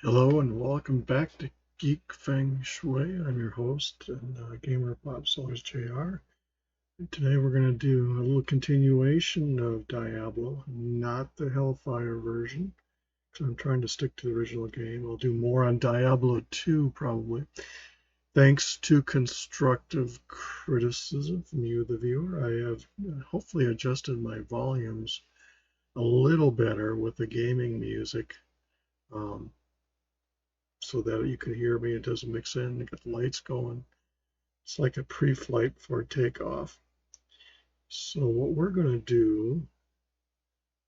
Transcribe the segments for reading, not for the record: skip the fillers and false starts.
Hello and welcome back to Geek, Feng, Shui. I'm your host and gamer Pop Solar's JR. And today we're going to do a little continuation of Diablo, not the Hellfire version, because I'm trying to stick to the original game. I'll do more on Diablo 2 probably. Thanks to constructive criticism from you, the viewer, I have hopefully adjusted my volumes a little better with the gaming music. So that you can hear me. It doesn't mix in. You got the lights going. It's like a pre-flight for takeoff. So what we're going to do,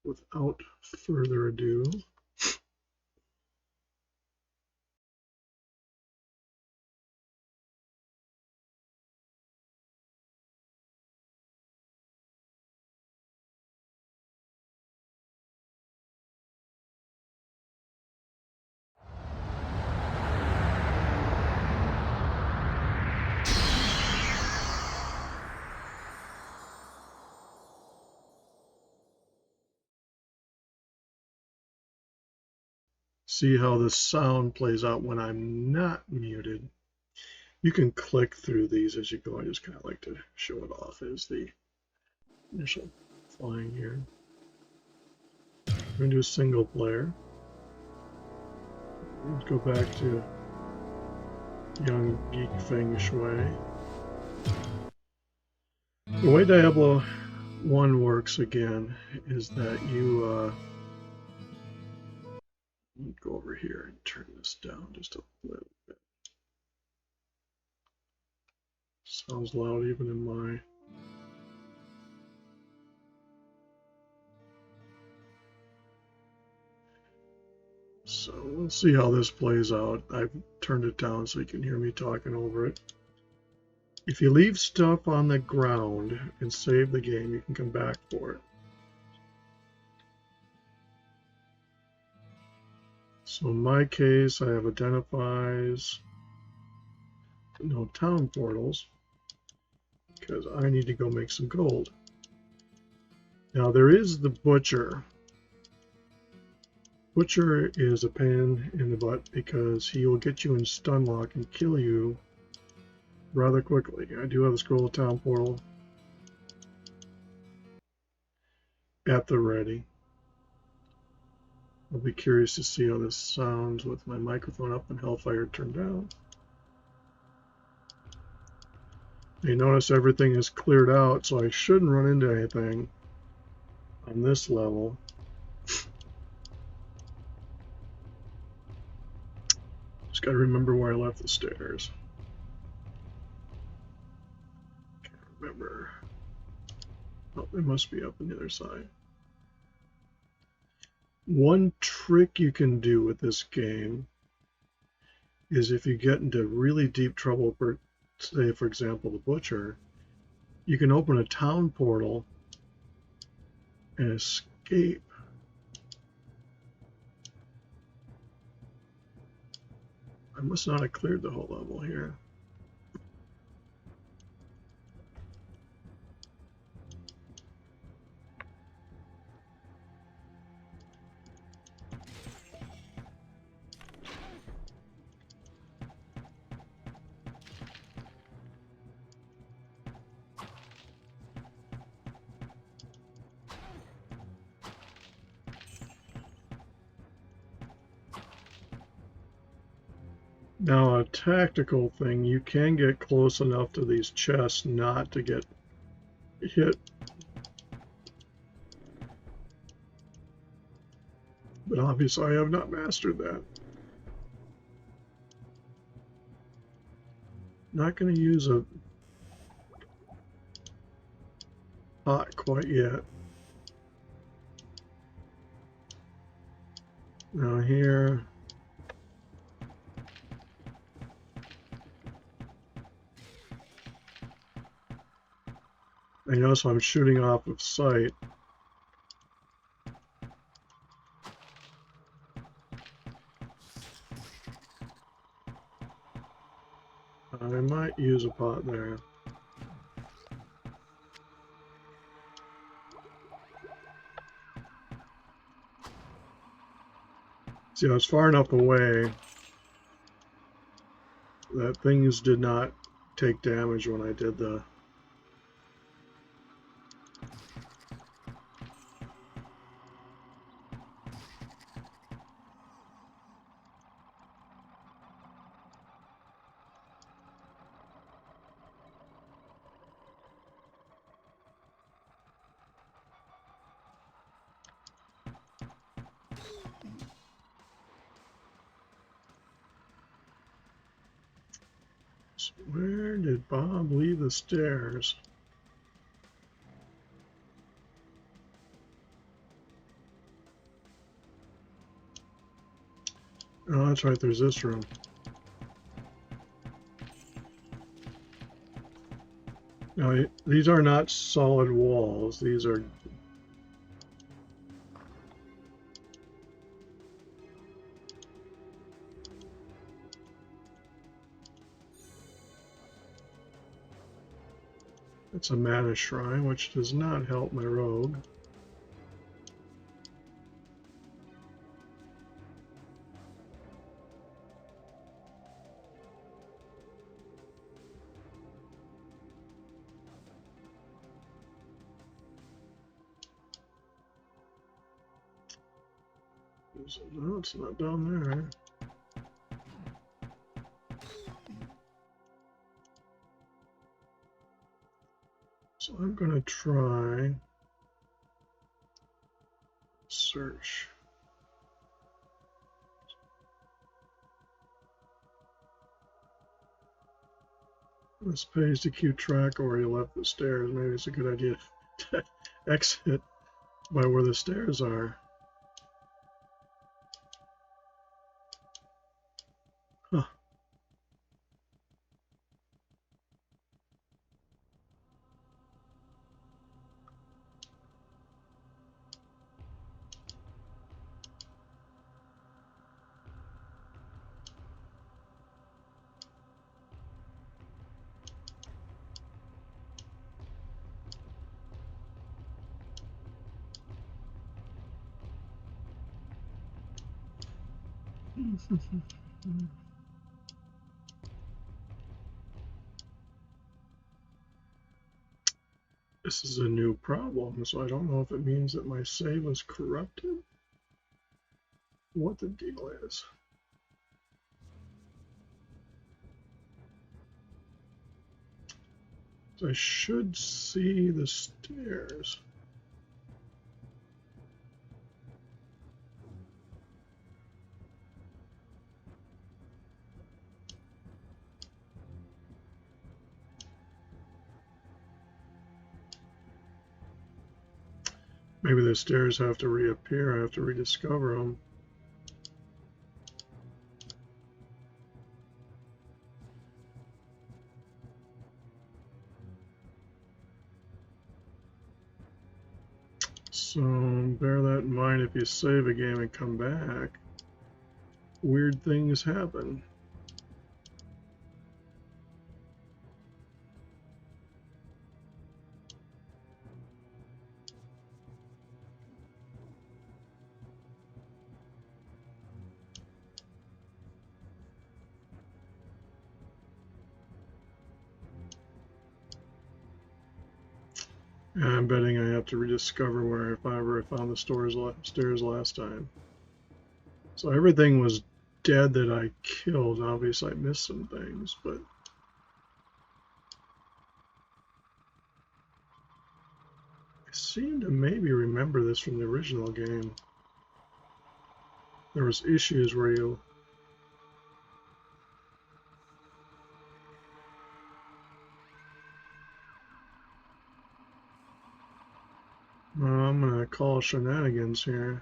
without further ado, see how the sound plays out when I'm not muted. You can click through these as you go. I just kind of like to show it off as the initial flying here. I'm going to do a single player. Let's go back to young Geek Feng Shui. The way Diablo 1 works again is that you go over here and turn this down just a little bit. Sounds loud even in my So we'll see how this plays out. I've turned it down so you can hear me talking over it. If you leave stuff on the ground and save the game, you can come back for it. So in my case, I have identifies, no town portals, because I need to go make some gold. Now there is the butcher. Butcher is a pain in the butt because he will get you in stun lock and kill you rather quickly. I do have a scroll town portal at the ready. I'll be curious to see how this sounds with my microphone up and Hellfire turned down. You notice everything is cleared out, so I shouldn't run into anything on this level. Just got to remember where I left the stairs. Can't remember. Oh, they must be up on the other side. One trick you can do with this game is if you get into really deep trouble, say for example the butcher, you can open a town portal and escape. I must not have cleared the whole level here. Now, a tactical thing, you can get close enough to these chests not to get hit. But obviously I have not mastered that. Not going to use a pot quite yet. Now here, I notice I'm shooting off of sight. I might use a pot there. See, I was far enough away that things did not take damage when I did the... Where did Bob leave the stairs? Oh, that's right, there's this room. Now, these are not solid walls. These are... It's a mana shrine, which does not help my rogue. No, it's not down there. So I'm going to try search. This pays to keep track of where you left the stairs. Maybe it's a good idea to exit by where the stairs are. Huh. This is a new problem, so I don't know if it means that my save was corrupted. What the deal is. So I should see the stairs. Maybe the stairs have to reappear. I have to rediscover them. So bear that in mind if you save a game and come back. Weird things happen. And I'm betting I have to rediscover where if I ever found the stairs last time. So everything was dead that I killed. Obviously I missed some things, but I seem to maybe remember this from the original game. There was issues where you... I'm going to call shenanigans here.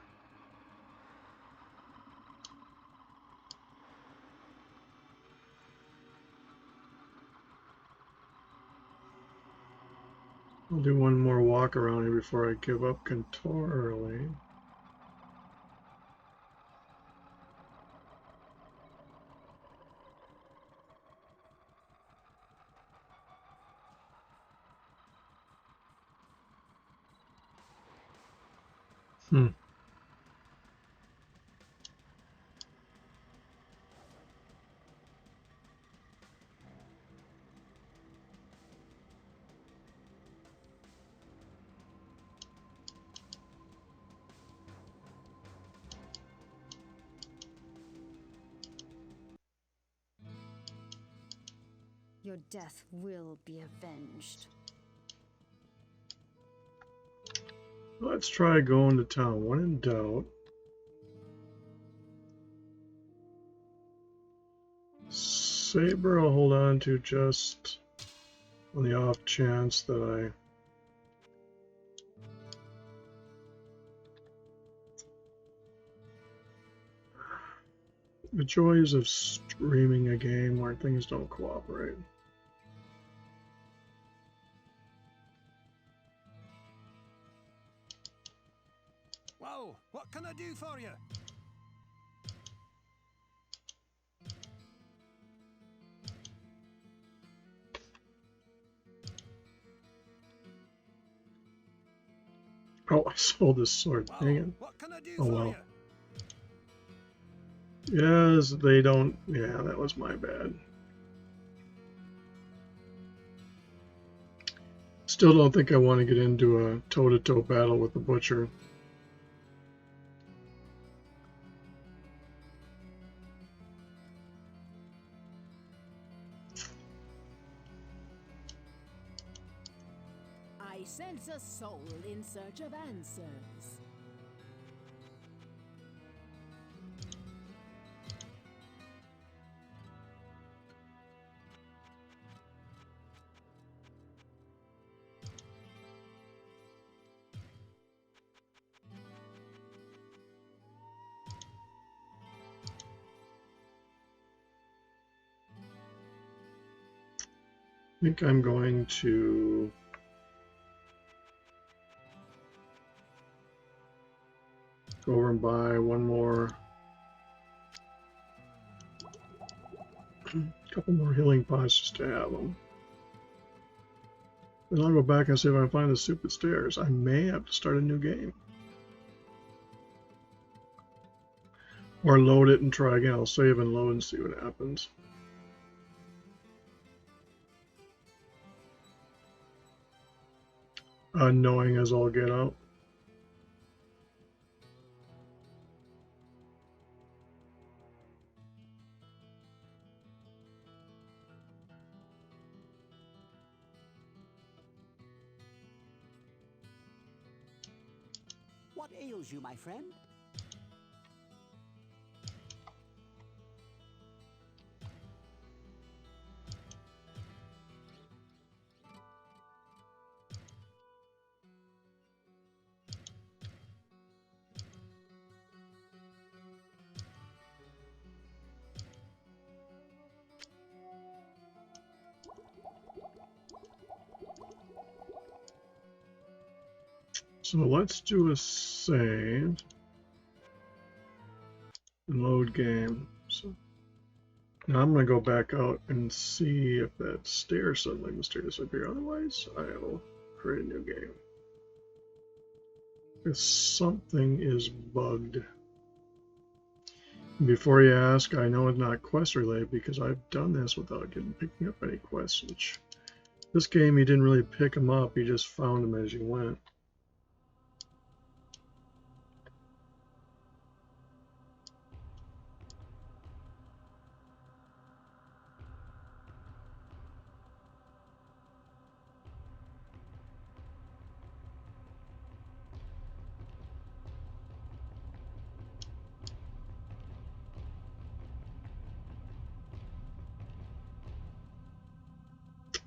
I'll do one more walk around here before I give up early. Your death will be avenged. Let's try going to town. When in doubt. Saber I'll hold on to just on the off chance that the joys of streaming a game where things don't cooperate. Whoa, what can I do for you? Oh, I sold this sword. Dang it. What can I do Oh for well. you? Yes, they don't. Yeah, that was my bad. Still don't think I want to get into a toe-to-toe battle with the butcher. I sense a soul in search of answers. I think I'm going to go over and buy one more, couple more healing pots just to have them. Then I'll go back and see if I can find the stupid stairs. I may have to start a new game. Or load it and try again. I'll save and load and see what happens. Annoying as all get out. What ails you, my friend? So let's do a save and load game. So now I'm going to go back out and see if that stair suddenly mysteriously appear. Otherwise, I'll create a new game. If something is bugged. Before you ask, I know it's not quest related because I've done this without picking up any quests. Which this game, you didn't really pick them up; you just found them as you went.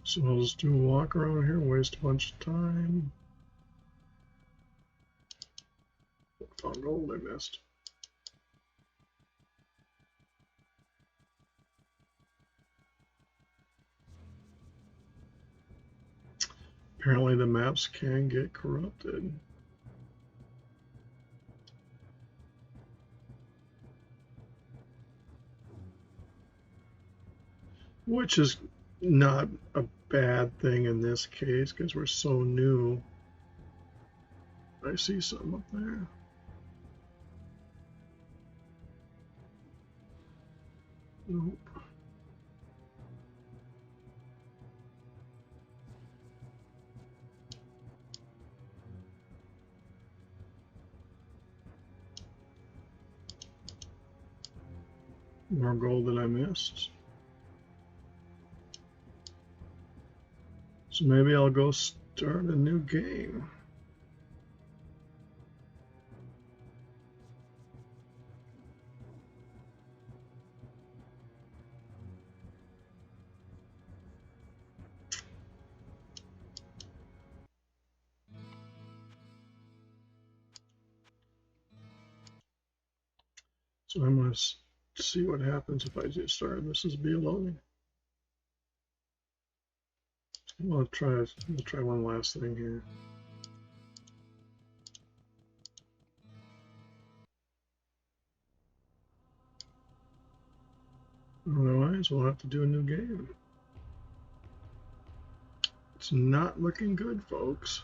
So I'll just do a walk around here, waste a bunch of time. Found gold I missed. Apparently the maps can get corrupted. Which is not a bad thing in this case because we're so new. I see something up there. Nope. More gold that I missed. So maybe I'll go start a new game. So I'm going to see what happens if I just start. This is be loading. We'll try one last thing here. Otherwise, we'll have to do a new game. It's not looking good, folks.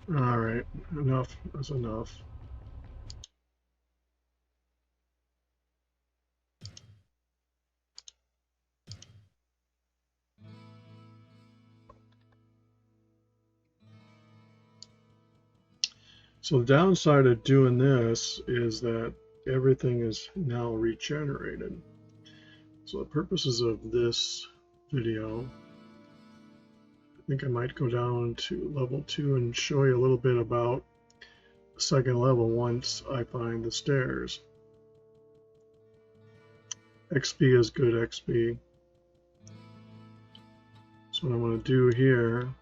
All right, enough. That's enough. So the downside of doing this is that everything is now regenerated. So the purposes of this video, I think I might go down to level 2 and show you a little bit about the second level once I find the stairs. XP is good XP. So what I'm going to do here,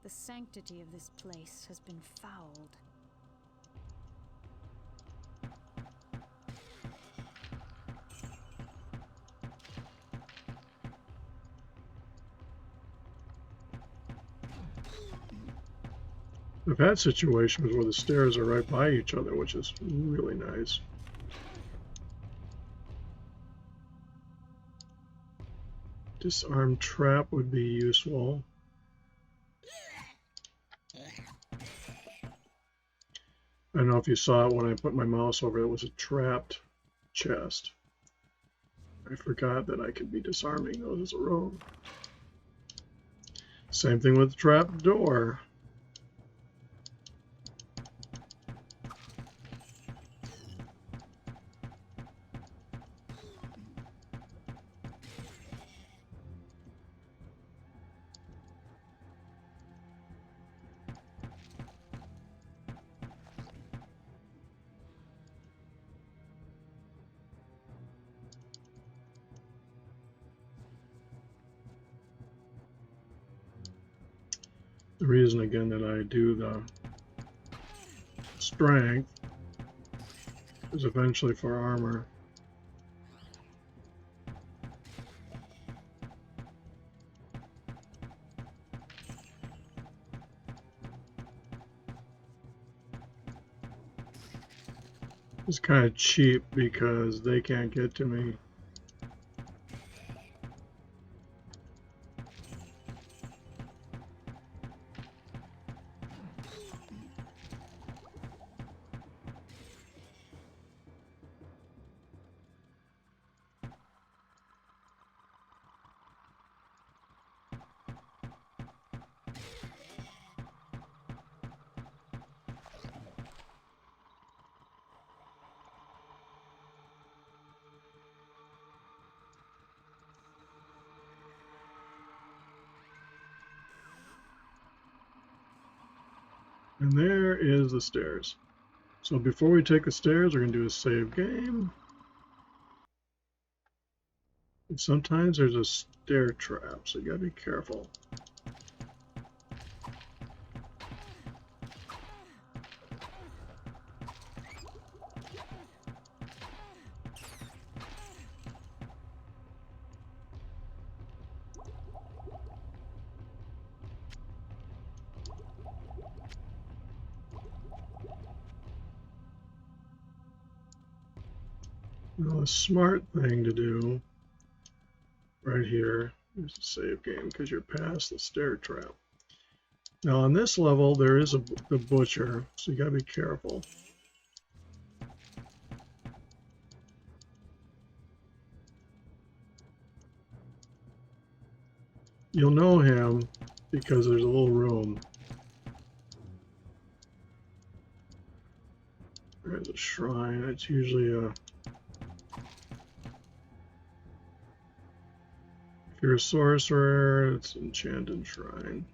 The sanctity of this place has been fouled. I've had situations where the stairs are right by each other, which is really nice. Disarm trap would be useful. I don't know if you saw it when I put my mouse over it, was a trapped chest. I forgot that I could be disarming those as a rogue. Same thing with the trap door. The reason again that I do the strength is eventually for armor. It's kind of cheap because they can't get to me. And there is the stairs. So before we take the stairs, we're going to do a save game. And sometimes there's a stair trap, so you got to be careful. Now, a smart thing to do right here is a save game because you're past the stair trap. Now on this level there is the butcher, so you got to be careful. You'll know him because there's a little room. There's a shrine. It's usually a... If you're a sorcerer, it's an enchanted shrine.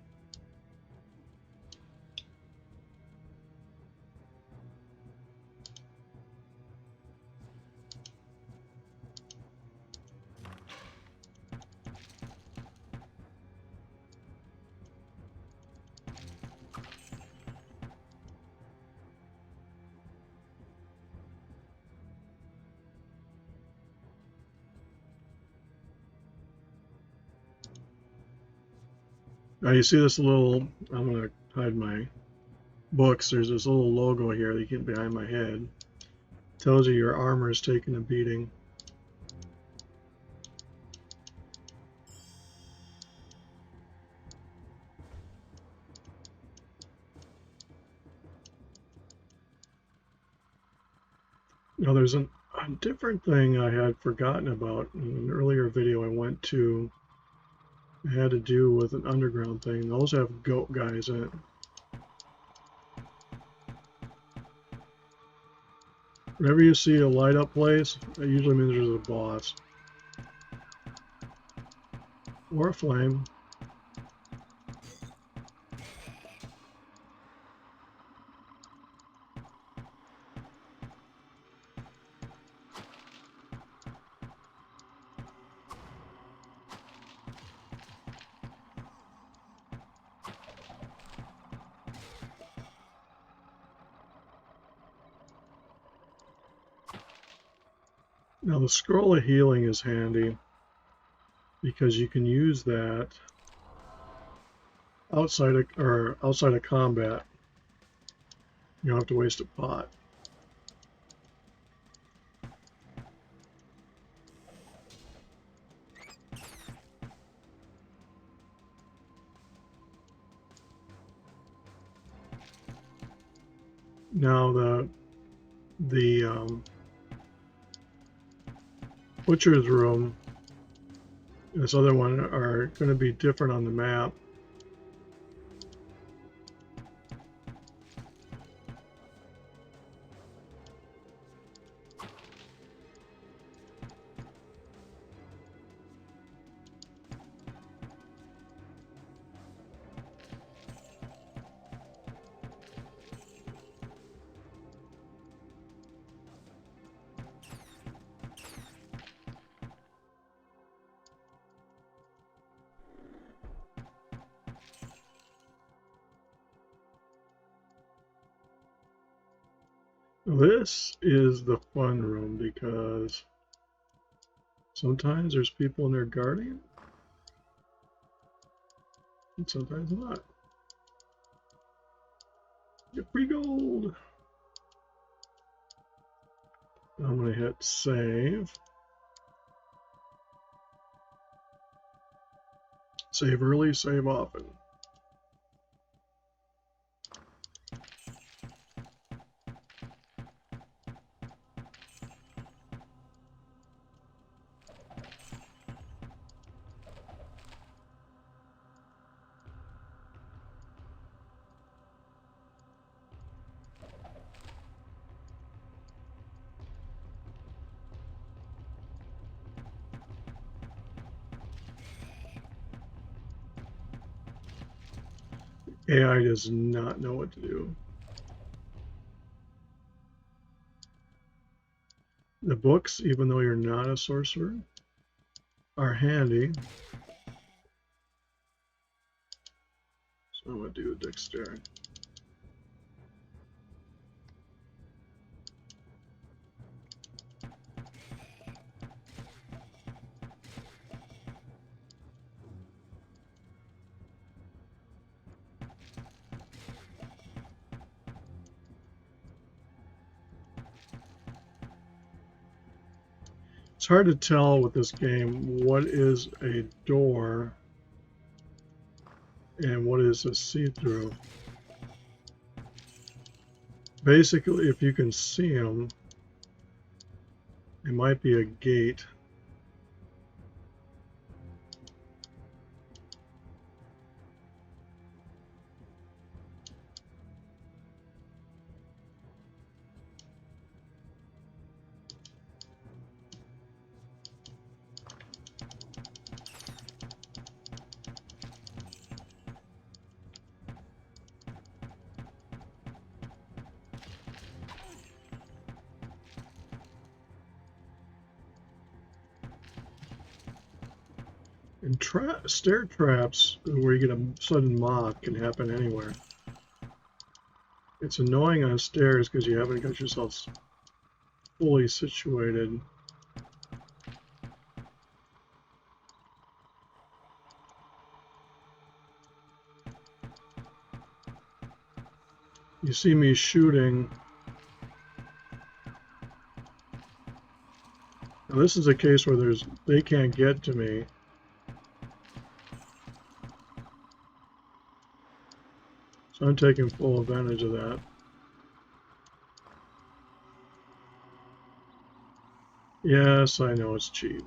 Now you see this little, I'm going to hide my books. There's this little logo here that you get behind my head. Tells you your armor is taking a beating. Now there's a different thing I had forgotten about in an earlier video I went to. It had to do with an underground thing. Those have goat guys in it. Whenever you see a light up place, that usually means there's a boss. Or a flame. Now the scroll of healing is handy because you can use that outside of combat. You don't have to waste a pot. Now the butcher's room and this other one are going to be different on the map. This is the fun room because sometimes there's people in there guarding, and sometimes not. Get free gold. I'm going to hit save. Save early, save often. AI does not know what to do. The books, even though you're not a sorcerer, are handy. So I'm going to do dexterity. It's hard to tell with this game what is a door and what is a see-through. Basically, if you can see them, it might be a gate. And stair traps where you get a sudden mob can happen anywhere. It's annoying on stairs because you haven't got yourself fully situated. You see me shooting. Now this is a case where they can't get to me. So I'm taking full advantage of that. Yes, I know it's cheap.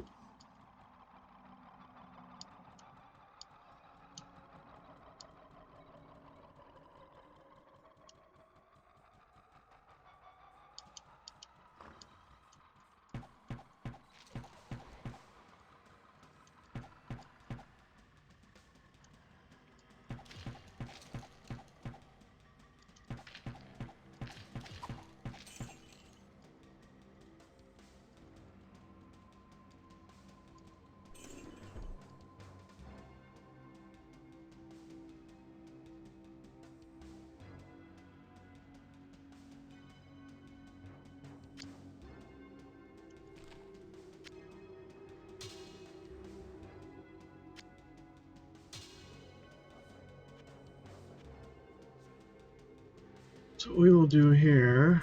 So what we will do here,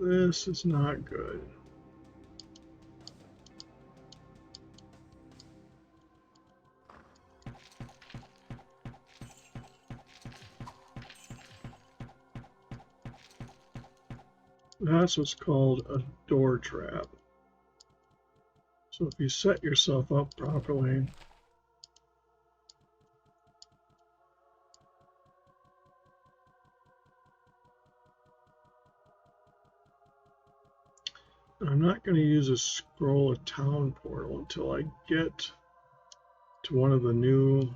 this is not good. That's what's called a door trap. So if you set yourself up properly, I'm not going to use a scroll of town portal until I get to one of the new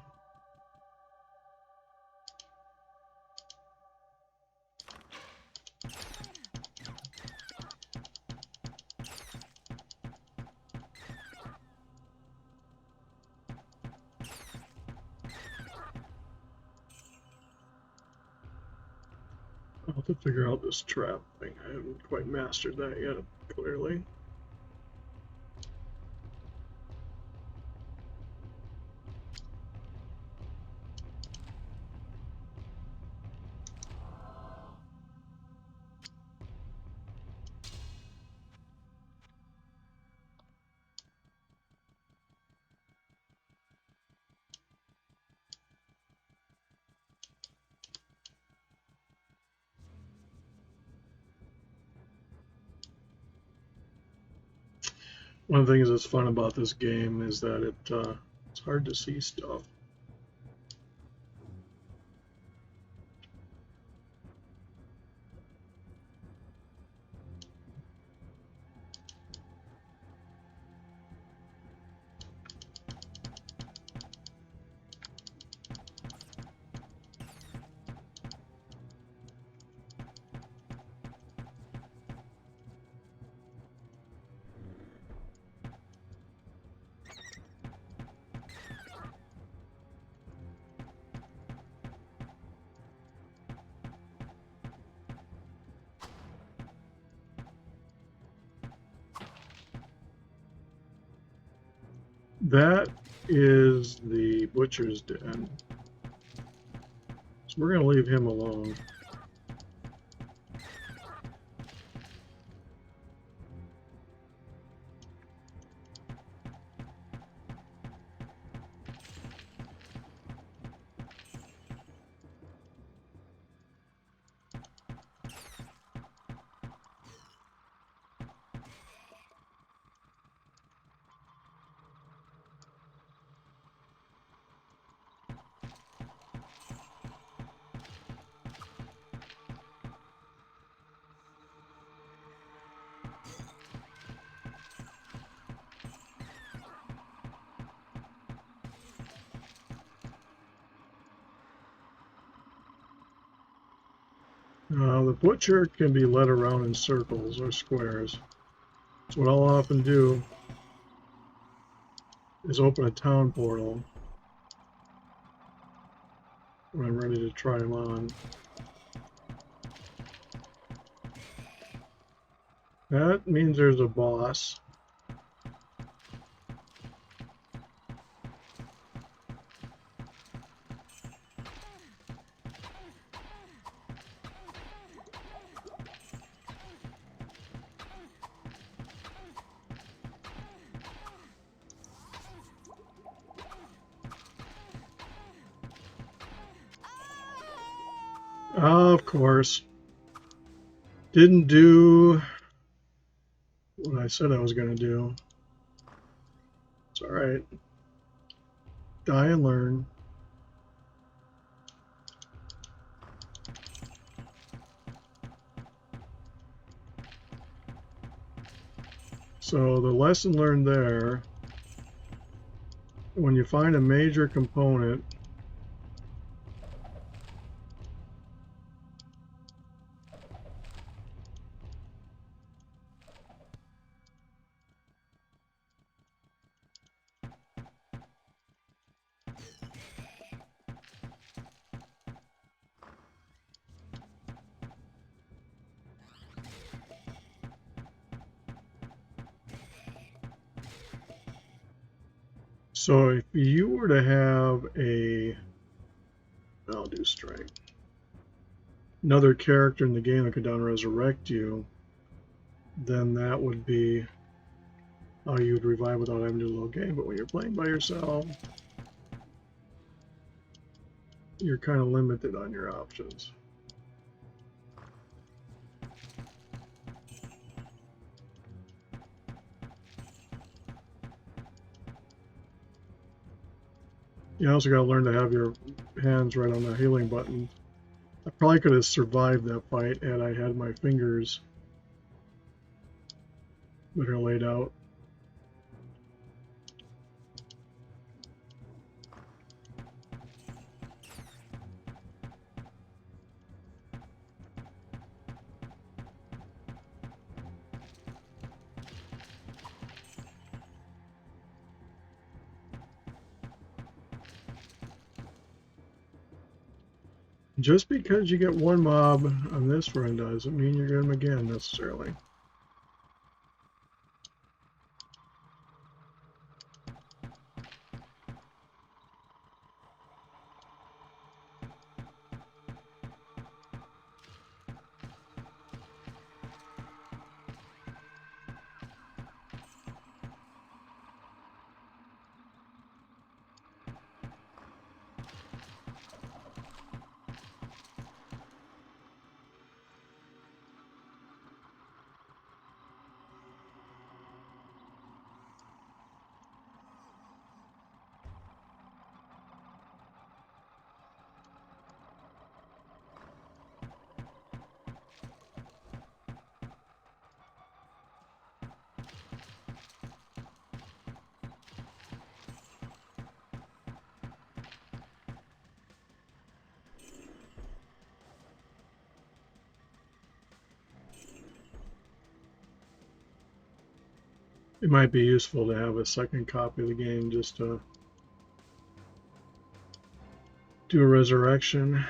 I'll have to figure out this trap thing. I haven't quite mastered that yet, clearly. One of the things that's fun about this game is that it's hard to see stuff. That is the butcher's den. So we're going to leave him alone. The butcher can be led around in circles or squares. So what I'll often do is open a town portal when I'm ready to try them on. That means there's a boss. Of course, didn't do what I said I was going to do. It's all right. Die and learn. So the lesson learned there, when you find a major component, so if you were to have I'll do strength, another character in the game that could down resurrect you, then that would be how you would revive without having to do a little game. But when you're playing by yourself, you're kind of limited on your options. You also got to learn to have your hands right on the healing button. I probably could have survived that fight had I had my fingers better laid out. Just because you get one mob on this run doesn't mean you're getting them again necessarily. It might be useful to have a second copy of the game just to do a resurrection.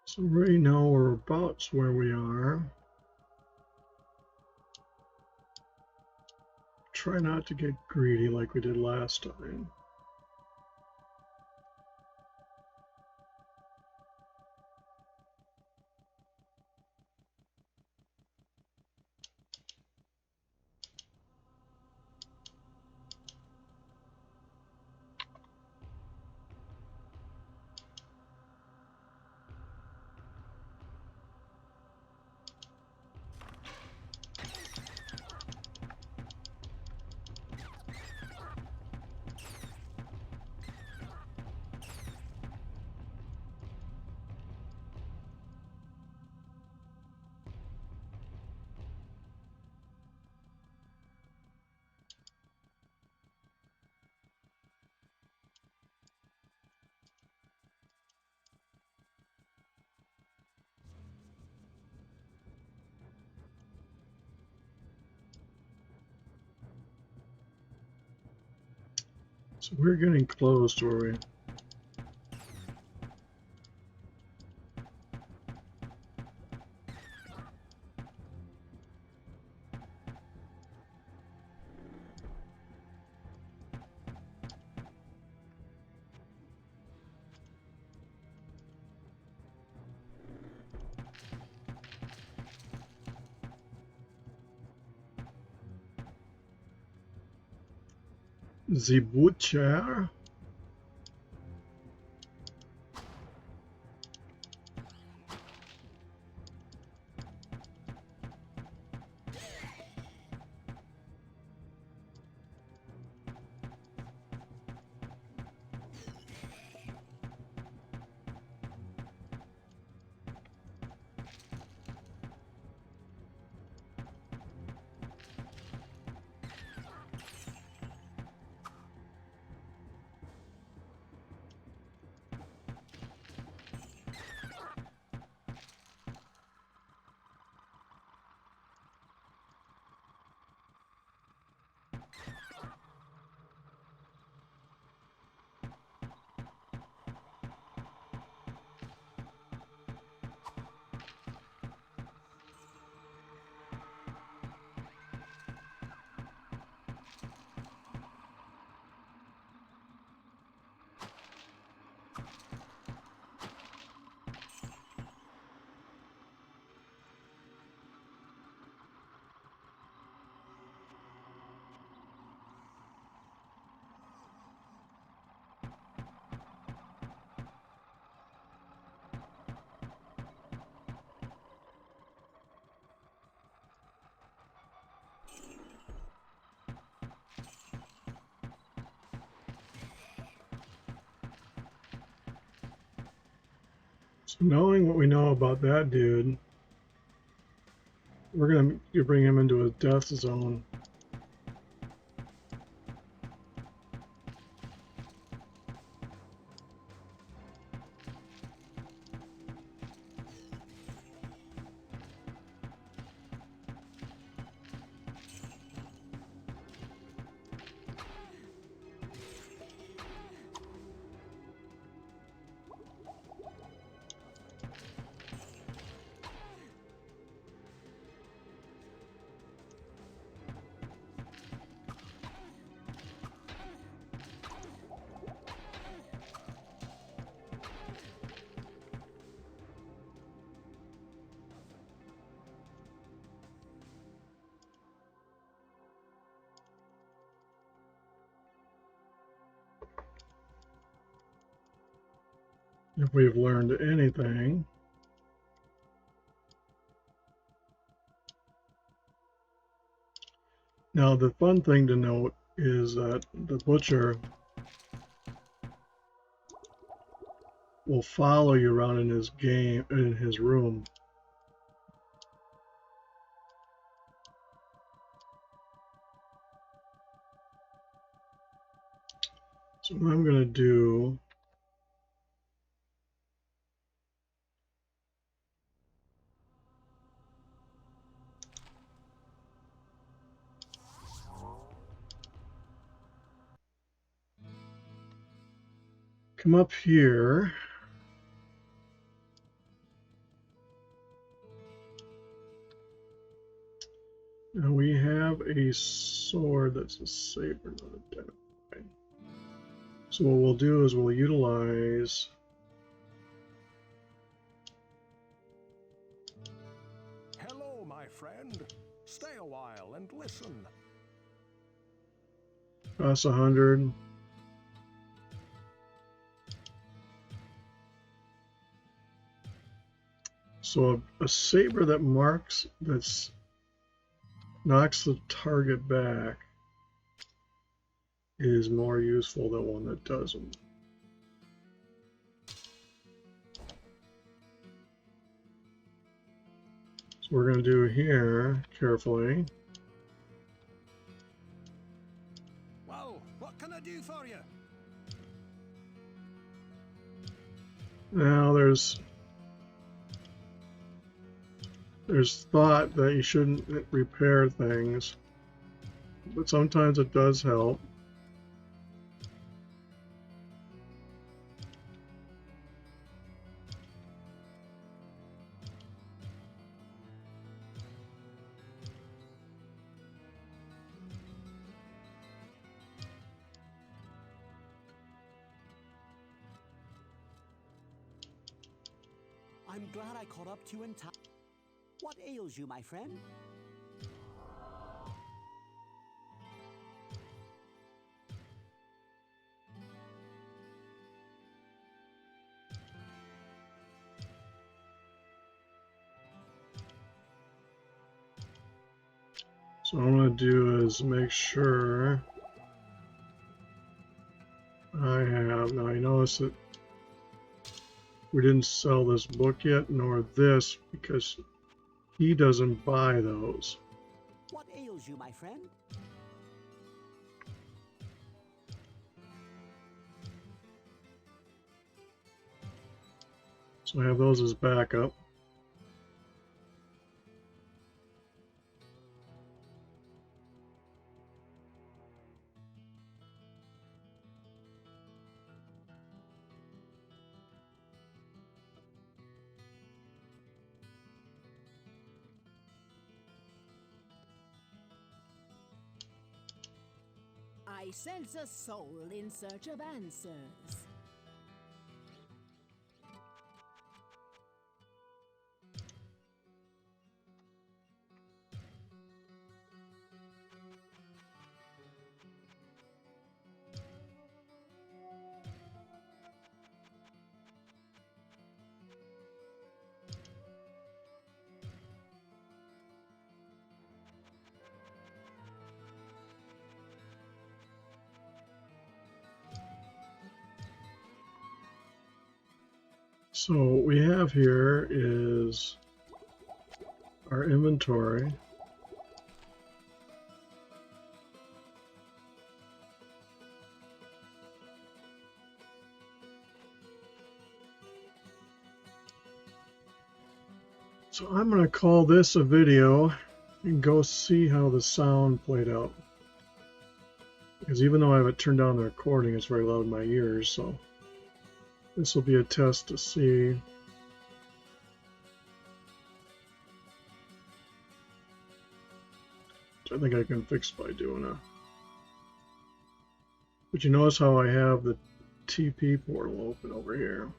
So right now we're about where we are. try not to get greedy like we did last time. So we're getting close to where we... The Butcher. So knowing what we know about that dude, we're going to bring him into a death zone. If we've learned anything. Now, the fun thing to note is that the butcher will follow you around in his room. So what I'm going to do, come up here. Now we have a sword that's a saber, not identified. So what we'll do is we'll utilize Hello, my friend. Stay a while and listen. cost 100. So a saber that knocks the target back is more useful than one that doesn't. So we're going to do here carefully. Well, what can I do for you? Now there's thought that you shouldn't repair things, but sometimes it does help. I'm glad I caught up to you in time. What ails you, my friend? So what I'm going to do is make sure I have, now I notice that we didn't sell this book yet, nor this, because he doesn't buy those. What ails you, my friend? So I have those as backup. I sense a soul in search of answers. So what we have here is our inventory. So I'm going to call this a video and go see how the sound played out. Because even though I have it turned down the recording, it's very loud in my ears, so this will be a test to see. Which I think I can fix by doing a... But you notice how I have the TP portal open over here.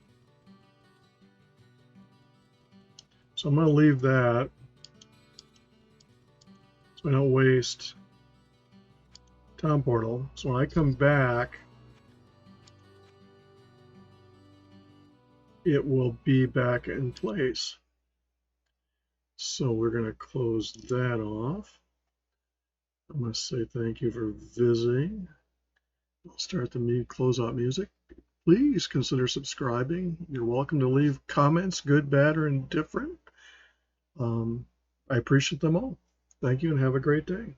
So I'm going to leave that so I don't waste Tom portal. So when I come back, it will be back in place. So we're going to close that off. I'm going to say thank you for visiting. I'll start the closeout music. Please consider subscribing. You're welcome to leave comments, good, bad, or indifferent. I appreciate them all. Thank you and have a great day.